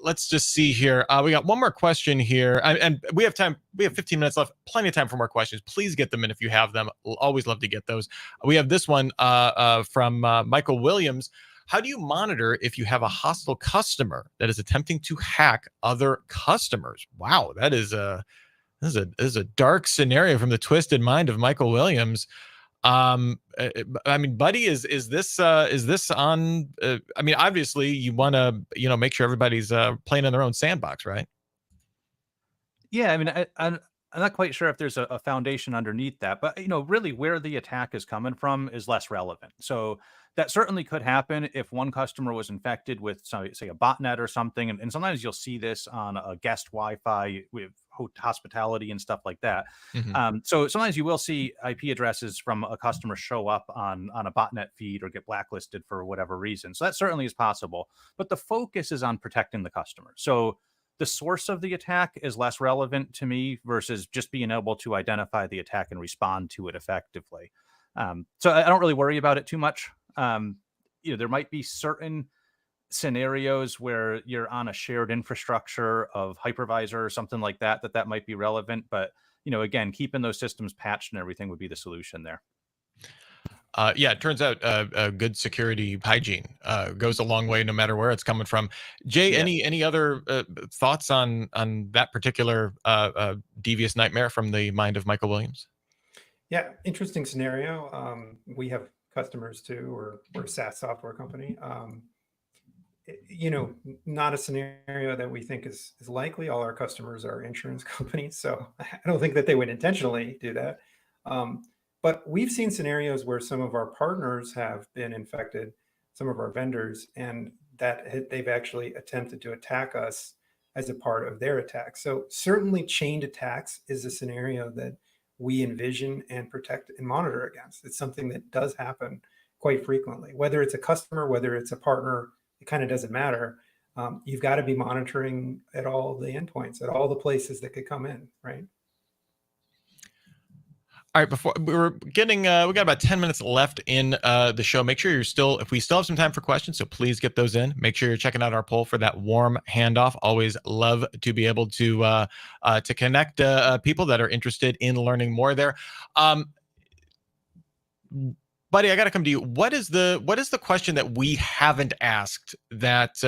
Let's just see here. We got one more question here, and we have time. We have 15 minutes left. Plenty of time for more questions. Please get them in if you have them. We'll always love to get those. We have this one from Michael Williams. How do you monitor if you have a hostile customer that is attempting to hack other customers? Wow, that is a dark scenario from the twisted mind of Michael Williams. I mean, Buddy, is this on? I mean, obviously, you want to make sure everybody's playing in their own sandbox, right? Yeah, I mean, I'm not quite sure if there's a foundation underneath that, but really where the attack is coming from is less relevant. So that certainly could happen if one customer was infected with, say, a botnet or something, and sometimes you'll see this on a guest Wi-Fi with hospitality and stuff like that. Mhm. So sometimes you will see IP addresses from a customer show up on a botnet feed or get blacklisted for whatever reason. So that certainly is possible, but the focus is on protecting the customer. So the source of the attack is less relevant to me versus just being able to identify the attack and respond to it effectively. So I don't really worry about it too much. There might be certain scenarios where you're on a shared infrastructure of hypervisor or something like that that might be relevant. But again, keeping those systems patched and everything would be the solution there. Yeah, it turns out good security hygiene goes a long way, no matter where it's coming from. Jay, Yeah. any other thoughts on that particular devious nightmare from the mind of Michael Williams? Yeah, interesting scenario. We have customers too. We're a SaaS software company. Not a scenario that we think is likely. All our customers are insurance companies, so I don't think that they would intentionally do that. But we've seen scenarios where some of our partners have been infected, some of our vendors, and that they've actually attempted to attack us as a part of their attack. So certainly chained attacks is a scenario that we envision and protect and monitor against. It's something that does happen quite frequently, whether it's a customer, whether it's a partner, it kind of doesn't matter. You've got to be monitoring at all the endpoints, at all the places that could come in, right? All right, before we were getting, we got about 10 minutes left in the show. Make sure if we still have some time for questions, so please get those in. Make sure you're checking out our poll for that warm handoff. Always love to be able to connect people that are interested in learning more there. Buddy, I got to come to you. What is the question that we haven't asked that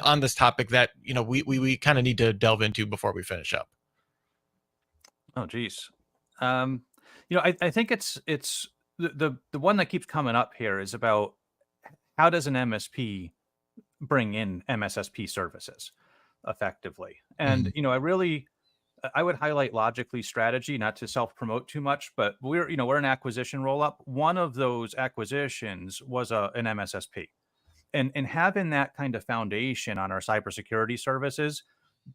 on this topic that we kind of need to delve into before we finish up? Oh, geez. I think it's the one that keeps coming up here is about how does an MSP bring in MSSP services effectively? And I would highlight logically strategy, not to self-promote too much, but we're an acquisition roll-up. One of those acquisitions was an MSSP. And having that kind of foundation on our cybersecurity services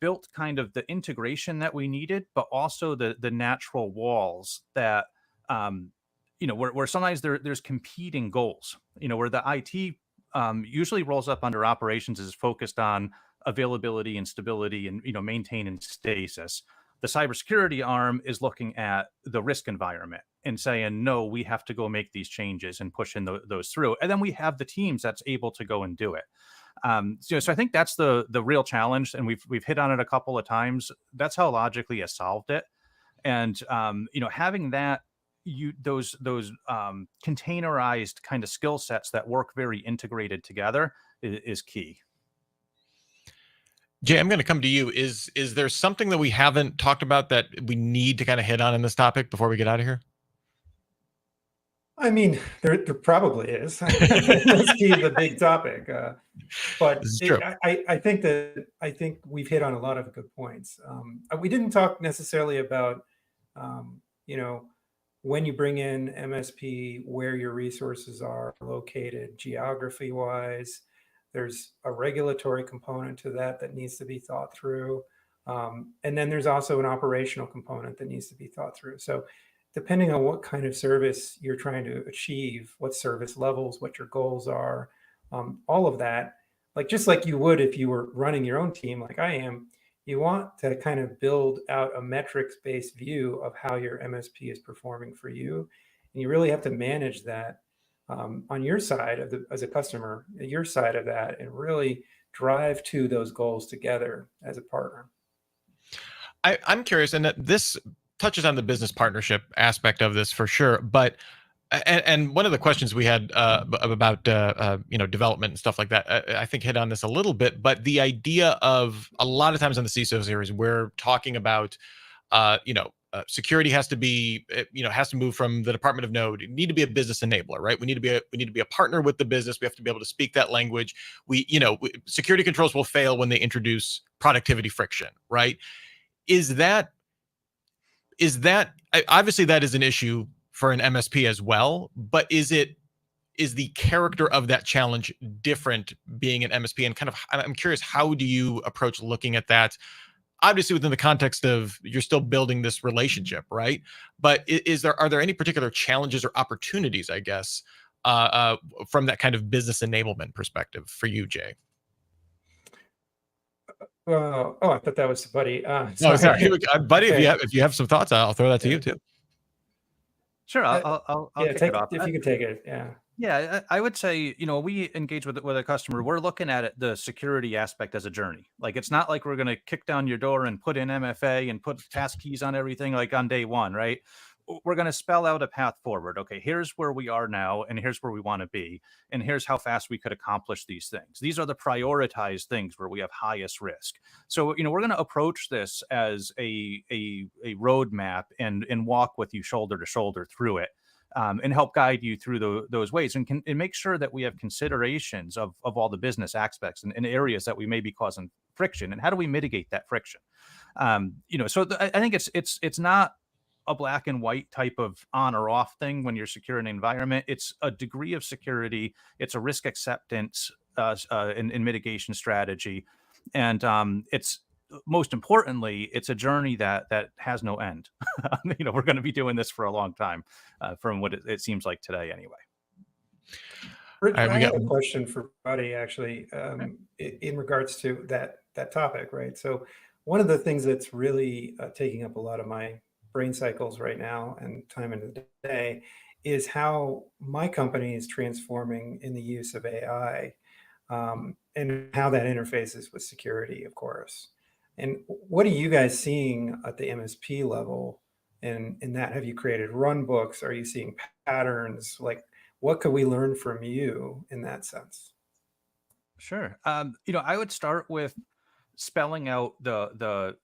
built kind of the integration that we needed, but also the natural walls that where sometimes there's competing goals. Where the IT usually rolls up under operations is focused on availability and stability and maintaining stasis. The cybersecurity arm is looking at the risk environment and saying, no, we have to go make these changes and push in those through. And then we have the teams that's able to go and do it. So I think that's the real challenge, and we've hit on it a couple of times. That's how Logically has solved it, and having that those containerized kind of skill sets that work very integrated together is key. Jay, I'm going to come to you. Is there something that we haven't talked about that we need to kind of hit on in this topic before we get out of here? I mean, there probably is. MSP is a big topic, but This is true. I think we've hit on a lot of good points. We didn't talk necessarily about, when you bring in MSP, where your resources are located geography-wise. There's a regulatory component to that needs to be thought through. And then there's also an operational component that needs to be thought through. So depending on what kind of service you're trying to achieve, what service levels, what your goals are, all of that, just like you would if you were running your own team, like I am, you want to kind of build out a metrics-based view of how your MSP is performing for you. And you really have to manage that on your side as a customer, your side of that, and really drive to those goals together as a partner. I'm curious, and that this touches on the business partnership aspect of this for sure. But and one of the questions we had about development and stuff like that, I think hit on this a little bit. But the idea of a lot of times on the CISO series, we're talking about security has to be has to move from the Department of Node. You need to be a business enabler, right? We need to be a partner with the business. We have to be able to speak that language. Security controls will fail when they introduce productivity friction, right? Is that obviously that is an issue for an MSP as well, but is the character of that challenge different being an MSP? And kind of, I'm curious, how do you approach looking at that? Obviously within the context of you're still building this relationship, right? But are there any particular challenges or opportunities, I guess, from that kind of business enablement perspective for you, Jay? I thought that was Buddy. Sorry. Buddy, Okay. if you have some thoughts, I'll throw that to you too. Sure, I'll kick it off. If you could take it, yeah. Yeah, I would say, we engage with a customer. We're looking at the security aspect as a journey. Like, it's not like we're going to kick down your door and put in MFA and put task keys on everything like on day one, right? We're going to spell out a path forward. Okay, here's where we are now, and here's where we want to be, and here's how fast we could accomplish these things. These are the prioritized things where we have highest risk. So, we're going to approach this as a roadmap and walk with you shoulder to shoulder through it. And help guide you through those ways, and make sure that we have considerations of all the business aspects and areas that we may be causing friction, and how do we mitigate that friction. So I think it's not a black and white type of on or off thing when you're securing an environment. It's a degree of security. It's a risk acceptance and mitigation strategy, and it's most importantly, it's a journey that has no end. We're going to be doing this for a long time, from what it seems like today, anyway. Rich, I have a question for Buddy, actually, in regards to that topic, right? So one of the things that's really taking up a lot of my brain cycles right now and time in the day is how my company is transforming in the use of AI, and how that interfaces with security, of course. And what are you guys seeing at the MSP level in that? Have you created run books? Are you seeing patterns? Like, what could we learn from you in that sense? Sure. I would start with spelling out the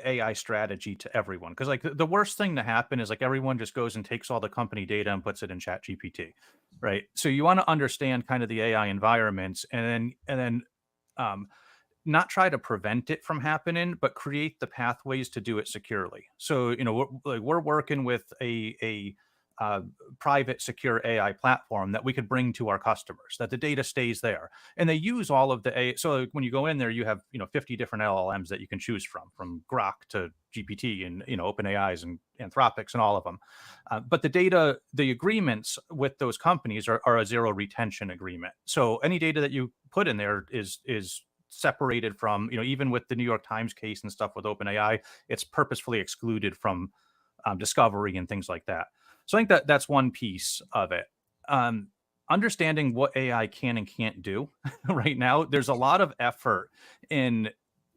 AI strategy to everyone, because like the worst thing to happen is like everyone just goes and takes all the company data and puts it in Chat GPT, right? So you want to understand kind of the AI environments, and then not try to prevent it from happening, but create the pathways to do it securely. So we're working with a private, secure AI platform that we could bring to our customers, that the data stays there. And they use all of the AI. So when you go in there, you have 50 different LLMs that you can choose from Grok to GPT and OpenAI's and Anthropics and all of them. But the data, the agreements with those companies are a zero retention agreement. So any data that you put in there is separated from, even with the New York Times case and stuff with OpenAI, it's purposefully excluded from discovery and things like that. So I think that's one piece of it. Understanding what AI can and can't do right now, there's a lot of effort in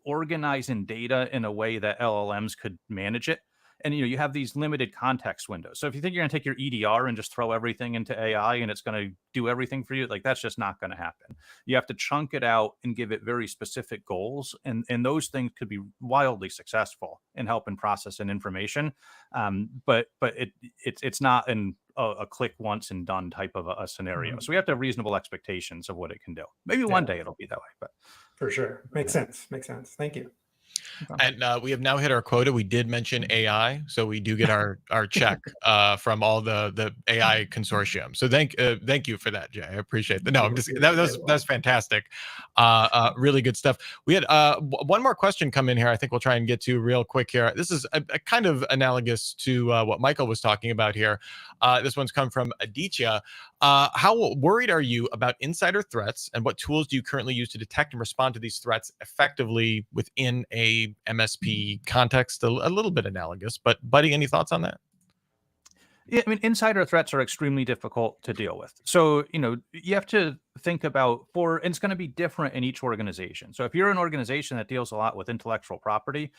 organizing data in a way that LLMs could manage it. And you have these limited context windows. So if you think you're going to take your EDR and just throw everything into AI and it's going to do everything for you, like that's just not going to happen. You have to chunk it out and give it very specific goals, and those things could be wildly successful in helping processing information. But it's not a click once and done type of a scenario. So we have to have reasonable expectations of what it can do. Maybe one day it'll be that way, but for sure, makes sense. Thank you. And we have now hit our quota. We did mention AI, so we do get our check from all the AI consortium. So thank you for that, Jay. I appreciate that. No, I'm just that's fantastic. Really good stuff. We had one more question come in here. I think we'll try and get to real quick here. This is a kind of analogous to what Michael was talking about here. This one's come from Aditya. How worried are you about insider threats, and what tools do you currently use to detect and respond to these threats effectively within a MSP context? A little bit analogous, but Buddy, any thoughts on that? Yeah, I mean, insider threats are extremely difficult to deal with. So, you have to think about and it's going to be different in each organization. So if you're an organization that deals a lot with intellectual property,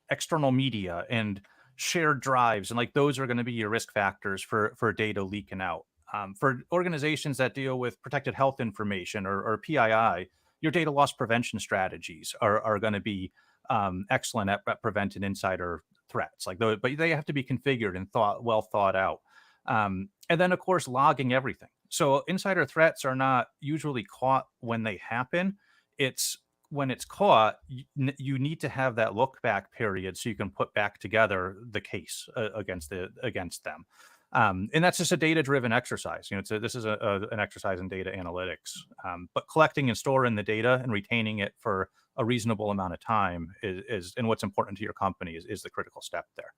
external media and shared drives, and like those are going to be your risk factors for data leaking out. For organizations that deal with protected health information or PII, your data loss prevention strategies are going to be excellent at preventing insider threats. But they have to be configured and well thought out. And then, of course, logging everything. So insider threats are not usually caught when they happen. It's when it's caught, you need to have that look back period so you can put back together the case against them. And that's just a data-driven exercise. This is an exercise in data analytics. But collecting and storing the data and retaining it for a reasonable amount of time is and what's important to your company is the critical step there.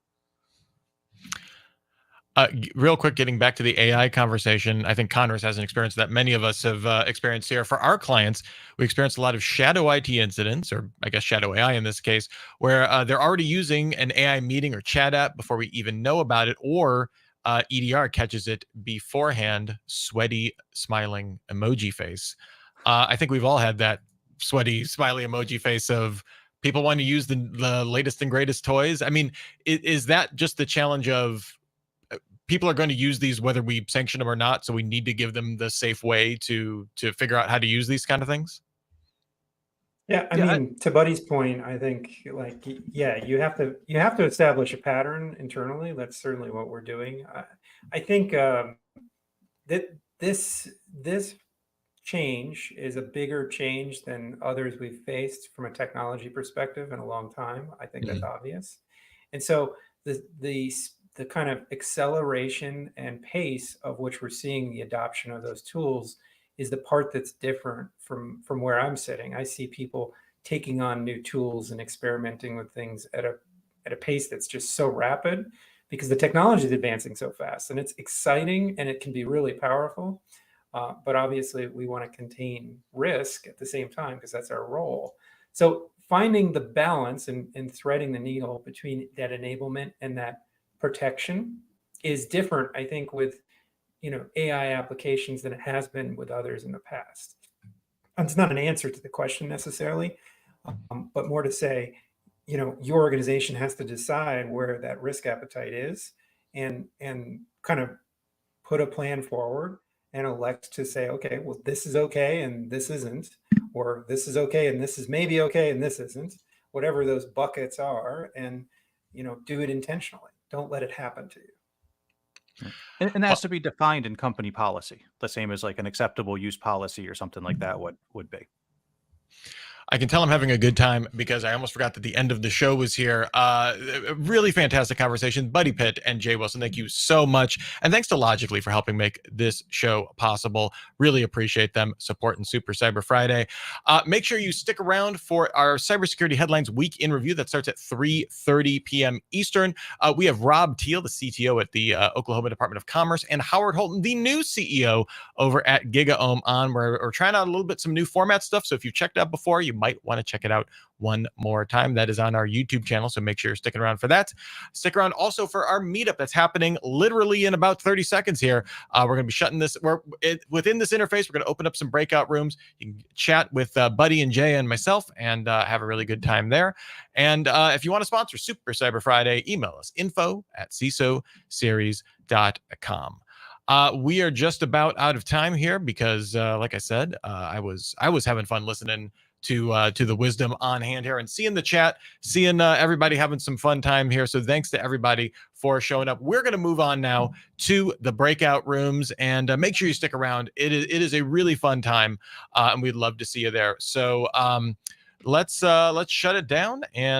Real quick, getting back to the AI conversation, I think Congress has an experience that many of us have experienced here. For our clients, we experienced a lot of shadow IT incidents, or I guess shadow AI in this case, where they're already using an AI meeting or chat app before we even know about it, or EDR catches it beforehand. Sweaty, smiling emoji face. I think we've all had that sweaty, smiley emoji face of people wanting to use the latest and greatest toys. I mean, is that just the challenge of people are going to use these whether we sanction them or not, so we need to give them the safe way to figure out how to use these kind of things? Yeah, I mean, to Buddy's point, I think you have to establish a pattern internally. That's certainly what we're doing. I think that this change is a bigger change than others we've faced from a technology perspective in a long time. I think that's obvious. And so the kind of acceleration and pace of which we're seeing the adoption of those tools is the part that's different from where I'm sitting. I see people taking on new tools and experimenting with things at a pace that's just so rapid because the technology is advancing so fast, and it's exciting and it can be really powerful. But obviously we want to contain risk at the same time because that's our role. So finding the balance and threading the needle between that enablement and that protection is different, I think, with AI applications than it has been with others in the past. And it's not an answer to the question necessarily, but more to say, your organization has to decide where that risk appetite is and kind of put a plan forward and elect to say, okay, well, this is okay and this isn't, or this is okay and this is maybe okay and this isn't, whatever those buckets are, and do it intentionally. Don't let it happen to you. And that has to be defined in company policy, the same as like an acceptable use policy or something like that would be. I can tell I'm having a good time because I almost forgot that the end of the show was here. Really fantastic conversation. Buddy Pitt and Jay Wilson, thank you so much. And thanks to Logically for helping make this show possible. Really appreciate them supporting Super Cyber Friday. Make sure you stick around for our Cybersecurity Headlines Week in Review that starts at 3:30 p.m. Eastern. We have Rob Teal, the CTO at the Oklahoma Department of Commerce, and Howard Holton, the new CEO over at GigaOM on. We're trying out a little bit some new format stuff. So if you've checked out before, you might want to check it out one more time. That is on our YouTube channel, so make sure you're sticking around for that. Stick around also for our meetup that's happening literally in about 30 seconds here. We're going to be shutting this. Within this interface, we're going to open up some breakout rooms. You can chat with Buddy and Jay and myself and have a really good time there. And if you want to sponsor Super Cyber Friday, email us info@CISOseries.com. We are just about out of time here because, like I said, I was having fun listening to the wisdom on hand here and seeing the chat, seeing everybody having some fun time here. So thanks to everybody for showing up. We're going to move on now to the breakout rooms, and make sure you stick around. It is a really fun time, and we'd love to see you there. So let's shut it down and